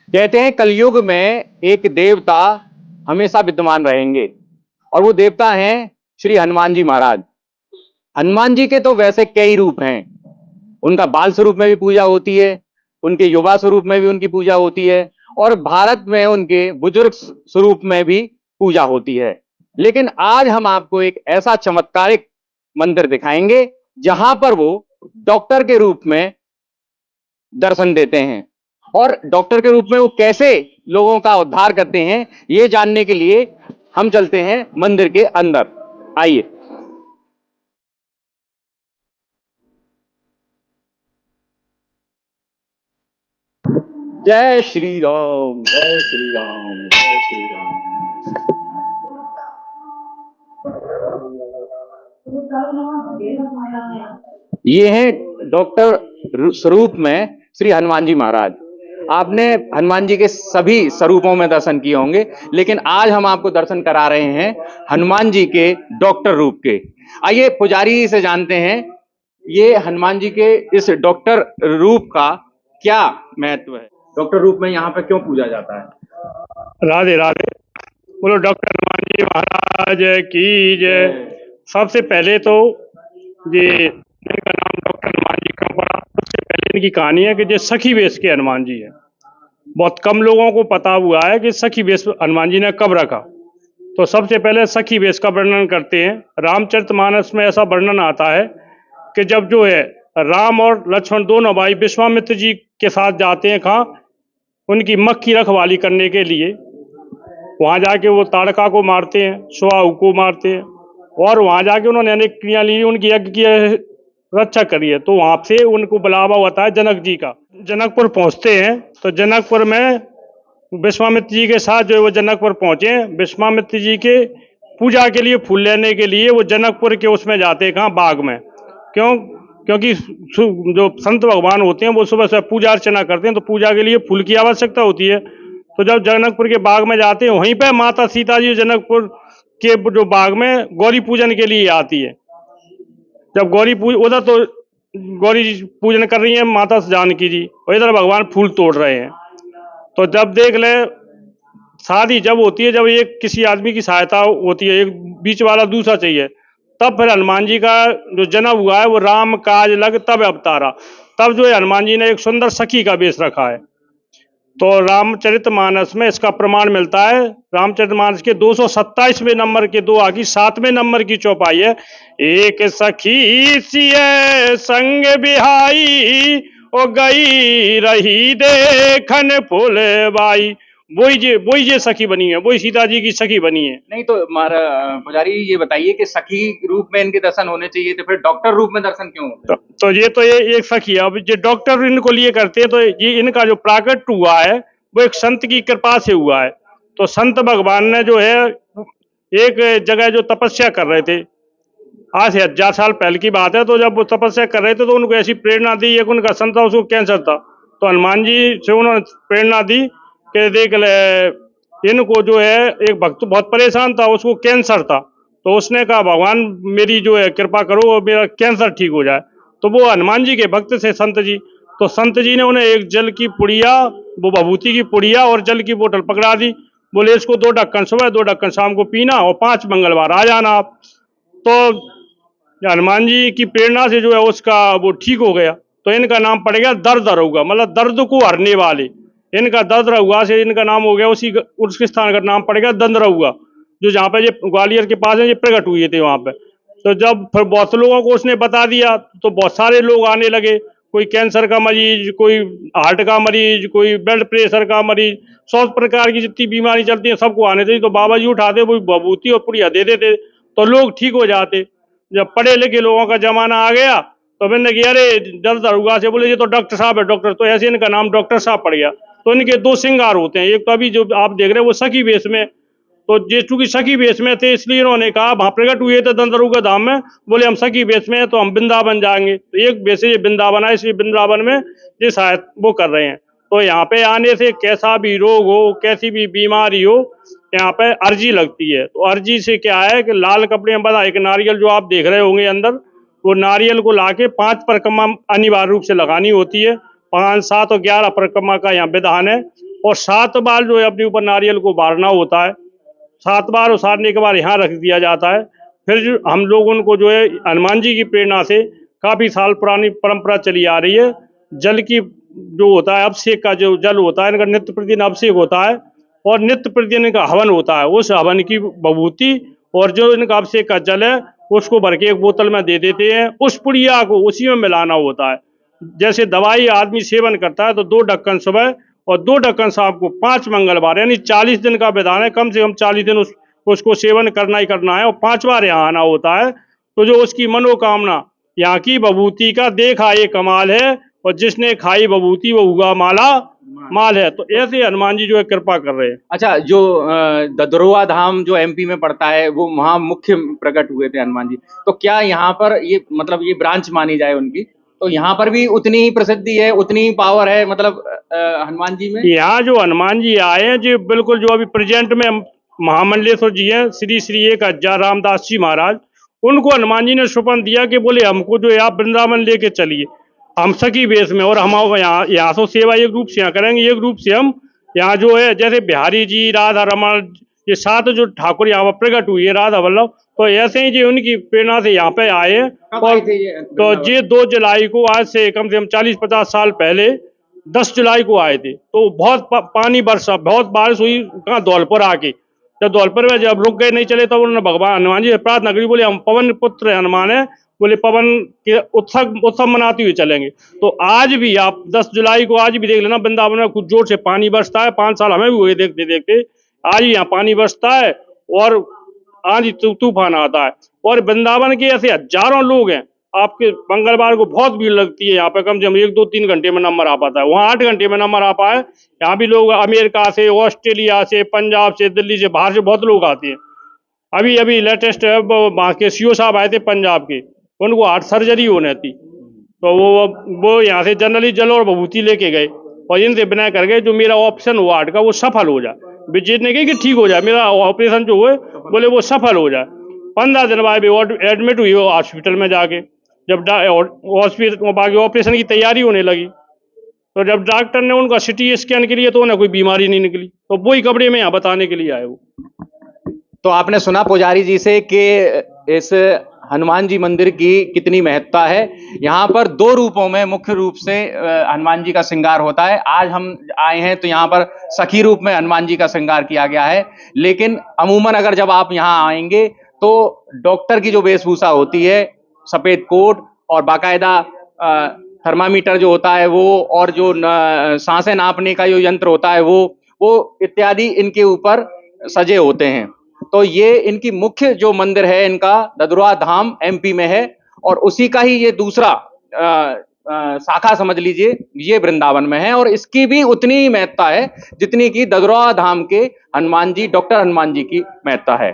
कहते हैं कलयुग में एक देवता हमेशा विद्यमान रहेंगे और वो देवता हैं श्री हनुमान जी महाराज। हनुमान जी के तो वैसे कई रूप हैं। उनका बाल स्वरूप में भी पूजा होती है, उनके युवा स्वरूप में भी उनकी पूजा होती है और भारत में उनके बुजुर्ग स्वरूप में भी पूजा होती है। लेकिन आज हम आपको एक ऐसा चमत्कारिक मंदिर दिखाएंगे जहां पर वो डॉक्टर के रूप में दर्शन देते हैं और डॉक्टर के रूप में वो कैसे लोगों का उद्धार करते हैं, ये जानने के लिए हम चलते हैं मंदिर के अंदर। आइए। जय श्री राम, जय श्री राम, जय श्री राम। ये हैं डॉक्टर स्वरूप में श्री हनुमान जी महाराज। आपने हनुमान जी के सभी स्वरूपों में दर्शन किए होंगे, लेकिन आज हम आपको दर्शन करा रहे हैं हनुमान जी के डॉक्टर रूप के। आइए पुजारी जी से जानते हैं ये हनुमान जी के इस डॉक्टर रूप का क्या महत्व है। डॉक्टर रूप में यहाँ पे क्यों पूजा जाता है। राधे राधे। बोलो डॉक्टर हनुमान जी महाराज की जय। सबसे पहले तो ये इनका नाम डॉक्टर हनुमान जी क्यों पड़ा, सबसे पहले इनकी कहानी है कि ये सखी वेश के हनुमान जी हैं। बहुत कम लोगों को पता हुआ है कि सखी वेश हनुमान जी ने कब रखा। तो सबसे पहले सखी वेश का वर्णन करते हैं। रामचरितमानस में ऐसा वर्णन आता है कि जब जो है राम और लक्ष्मण दोनों भाई विश्वामित्र जी के साथ जाते हैं कहाँ, उनकी मख की रखवाली करने के लिए। वहां जाके वो ताड़का को मारते हैं, सुआहू को मारते हैं और वहां जाके उन्होंने अनेक क्रिया ली, उनकी यज्ञ की रक्षा करी है। तो वहां से उनको बुलावा होता है जनक जी का। जनकपुर पहुंचते हैं तो जनकपुर में विश्वामित्र जी के साथ जो है वो जनकपुर पहुंचे। विश्वामित्र जी के पूजा के लिए फूल लेने के लिए वो जनकपुर के उसमें जाते हैं, कहाँ, बाग में। क्यों? क्योंकि जो संत भगवान होते हैं वो सुबह सुबह पूजा अर्चना करते हैं, तो पूजा के लिए फूल की आवश्यकता होती है। तो जब जनकपुर के बाग में जाते हैं, वहीं पे माता सीता जी जनकपुर के जो बाग में गौरी पूजन के लिए आती है। जब गौरी उधर तो गौरी पूजन कर रही है माता जानकी जी, और इधर भगवान फूल तोड़ रहे हैं। तो जब देख ले, शादी जब होती है, जब एक किसी आदमी की सहायता होती है, एक बीच वाला दूसरा चाहिए, तब फिर हनुमान जी का जो जन्म हुआ है वो राम काज लग तब अवतारा। तब जो है हनुमान जी ने एक सुंदर सखी का वेश रखा है। तो रामचरितमानस में इसका प्रमाण मिलता है। रामचरितमानस के 227वें नंबर के 2 आगे 7वें नंबर की चौपाई है। एक सखी सिए संग बिहाई, ओ गई रही देखन फूल बाई। वही जे सखी बनी है, वही सीता जी की सखी बनी है। नहीं तो हमारा पुजारी ये बताइए कि सखी रूप में इनके दर्शन होने चाहिए, तो फिर डॉक्टर रूप में दर्शन क्यों होते हैं। तो ये एक सखी है। अब ये डॉक्टर इनको लिए करते हैं, तो ये इनका जो प्राकट हुआ है वो एक संत की कृपा से हुआ है। तो संत भगवान ने जो है एक जगह जो तपस्या कर रहे थे, आज से 1000 साल पहले की बात है, तो जब वो तपस्या कर रहे थे तो उनको ऐसी प्रेरणा दी। एक उनका संत था, उसको कैंसर था। तो हनुमान जी से उन्होंने प्रेरणा दी कि देख ले, इनको जो है एक भक्त बहुत परेशान था, उसको कैंसर था। तो उसने कहा भगवान मेरी जो है कृपा करो और मेरा कैंसर ठीक हो जाए। तो वो हनुमान जी के भक्त थे संत जी। तो संत जी ने उन्हें एक जल की पुड़िया, वो भभूति की पुड़िया और जल की बोतल पकड़ा दी। बोले इसको 2 ढक्कन सुबह 2 ढक्कन शाम को पीना और 5 मंगलवार आ जाना आप। तो हनुमान जी की प्रेरणा से जो है उसका वो ठीक हो गया। तो इनका नाम पड़ गया दर्द रहुआ, मतलब दर्द को हरने वाले। इनका दर्द रहुआ से इनका नाम हो गया, उसके स्थान का नाम पड़ गया दंद रहुआ, जो जहाँ पे ये ग्वालियर के पास है, ये प्रकट हुए थे वहां पे। तो जब फिर बहुत लोगों को उसने बता दिया तो बहुत सारे लोग आने लगे। कोई कैंसर का मरीज, कोई हार्ट का मरीज, कोई ब्लड प्रेशर का मरीज, 100 प्रकार की जितनी बीमारी चलती है सबको आने थे। तो बाबा जी उठाते, वो भभूति और पुड़िया दे देते, तो लोग ठीक हो जाते। जब पढ़े लिखे लोगों का जमाना आ गया तो मैंने कि अरे दर्द हुआ से, बोले ये तो डॉक्टर साहब है डॉक्टर, तो ऐसे इनका नाम डॉक्टर साहब पड़ गया। तो इनके 2 श्रृंगार होते हैं। एक तो अभी जो आप देख रहे हैं वो सखी वेश में, तो ये चूंकि सखी वेश में थे इसलिए इन्होंने कहा, वहां प्रकट हुए थे दंदरुगा धाम में, बोले हम सखी वेश में हैं तो हम वृंदावन जाएंगे। तो एक वेश ये वृंदावन है, इसलिए वृंदावन में ये शायद वो कर रहे हैं। तो यहाँ पे आने से कैसा भी रोग हो, कैसी भी बीमारी हो, यहाँ पे अर्जी लगती है। तो अर्जी से क्या है कि लाल कपड़े में बना एक नारियल जो आप देख रहे होंगे अंदर, वो नारियल को लाके 5 परिक्रमा अनिवार्य रूप से लगानी होती है। 5, 7 और 11 परिक्रमा का यहाँ विधान है। और 7 बार जो है अपने ऊपर नारियल को बारना होता है। 7 बार उसारने के बाद यहाँ रख दिया जाता है। फिर जो हम लोग उनको जो है हनुमान जी की प्रेरणा से काफ़ी साल पुरानी परंपरा चली आ रही है। जल की जो होता है अभिषेक का जो जल होता है इनका नित्य प्रतिदिन अभिषेक होता है और नित्य प्रतिदिन इनका हवन होता है। उस हवन की विभूति और जो इनका अभिषेक का जल है उसको भर के एक बोतल में दे देते हैं। उस पुड़िया को उसी में मिलाना होता है। जैसे दवाई आदमी सेवन करता है तो 2 ढक्कन सुबह और 2 ढक्कन शाम को 5 मंगलवार, यानी 40 दिन का विधान है। कम से कम 40 दिन उसको सेवन करना ही करना है और 5 बार यहाँ आना होता है। तो जो उसकी मनोकामना यहाँ की विभूति का देखा ये कमाल है और जिसने खाई विभूति वो हुआ माला माल है। तो ऐसे हनुमान जी जो है कृपा कर रहे हैं। अच्छा, जो ददुरवा धाम जो एमपी में पड़ता है वो वहाँ मुख्य प्रकट हुए थे हनुमान जी, तो क्या यहाँ पर ये मतलब ये ब्रांच मानी जाए उनकी, तो यहाँ पर भी उतनी ही प्रसिद्धि है, उतनी ही पावर है मतलब हनुमान जी में? यहाँ जो हनुमान जी आए हैं जो बिल्कुल जो अभी प्रेजेंट में महामंडलेश्वर जी हैं, श्री श्री 1000 रामदास जी महाराज, उनको हनुमान जी ने सुपन दिया कि बोले हमको जो है आप वृंदावन लेके चलिए हम सखी वेश में, और हम यहाँ से सेवा एक रूप से यहाँ करेंगे, एक रूप से हम यहाँ जो है जैसे बिहारी जी, राधा रमन, ये 7 जो ठाकुर यहाँ पर प्रकट हुई है, राधा वल्लभ, तो ऐसे ही जो उनकी प्रेरणा से यहाँ पे आए हैं। और तो ये 2 जुलाई को, आज से कम से कम 40-50 साल पहले 10 जुलाई को आए थे। तो बहुत पानी बरसा, बहुत बारिश हुई कहाँ धौलपुर आके। जब धौलपुर में जब रुक गए नहीं चले तब उन्होंने भगवान हनुमान जी से प्रार्थना करी, बोले हम पवन पुत्र हनुमान है, बोले पवन के उत्सव मनाते हुए चलेंगे। तो आज भी आप 10 जुलाई को आज भी देख लेना, वृंदावन में कुछ जोर से पानी बरसता है। 5 साल हमें भी हुए देखते देखते, आज यहाँ पानी बरसता है और आंधी तूफान आता है। और वृंदावन के ऐसे हजारों लोग हैं, आपके मंगलवार को बहुत भीड़ लगती है यहाँ पे, कम से कम 1-2-3 घंटे में नंबर आ पाता है, वहाँ 8 घंटे में नंबर आ पाए। यहाँ भी लोग अमेरिका से, ऑस्ट्रेलिया से, पंजाब से, दिल्ली से, बाहर से बहुत लोग आते हैं। अभी अभी लेटेस्ट है वहाँ के सीओ साहब आए थे पंजाब के, उनको हार्ट सर्जरी होने थी, तो वो यहाँ से जनरली जल और विभूति लेके गए और इनसे बिना कर गए जो मेरा ऑप्शन हुआ हार्ट का वो सफल हो जाए। विजेत ने कही कि ठीक हो जाए मेरा ऑपरेशन जो हुए, बोले वो सफल हो जाए। 15 दिन बाद एडमिट हुई वो हॉस्पिटल में जाके, जब हॉस्पिटल बाकी ऑपरेशन की तैयारी होने लगी तो जब डॉक्टर ने उनका सिटी स्कैन के लिए तो उन्हें कोई बीमारी नहीं निकली, तो वही कपड़े में यहाँ बताने के लिए आए वो। तो आपने सुना पुजारी जी से कि इस हनुमान जी मंदिर की कितनी महत्ता है। यहाँ पर 2 रूपों में मुख्य रूप से हनुमान जी का श्रृंगार होता है। आज हम आए हैं तो यहाँ पर सखी रूप में हनुमान जी का श्रृंगार किया गया है, लेकिन अमूमन अगर जब आप यहाँ आएंगे तो डॉक्टर की जो वेशभूषा होती है, सफेद कोट और बाकायदा थर्मामीटर जो होता है वो, और जो सांसें नापने का जो यंत्र होता है वो इत्यादि इनके ऊपर सजे होते हैं। तो ये इनकी मुख्य जो मंदिर है इनका ददुरवा धाम एमपी में है, और उसी का ही ये दूसरा शाखा समझ लीजिए, ये वृंदावन में है। और इसकी भी उतनी ही महत्ता है जितनी कि ददुरवा धाम के हनुमान जी, डॉक्टर हनुमान जी की महत्ता है।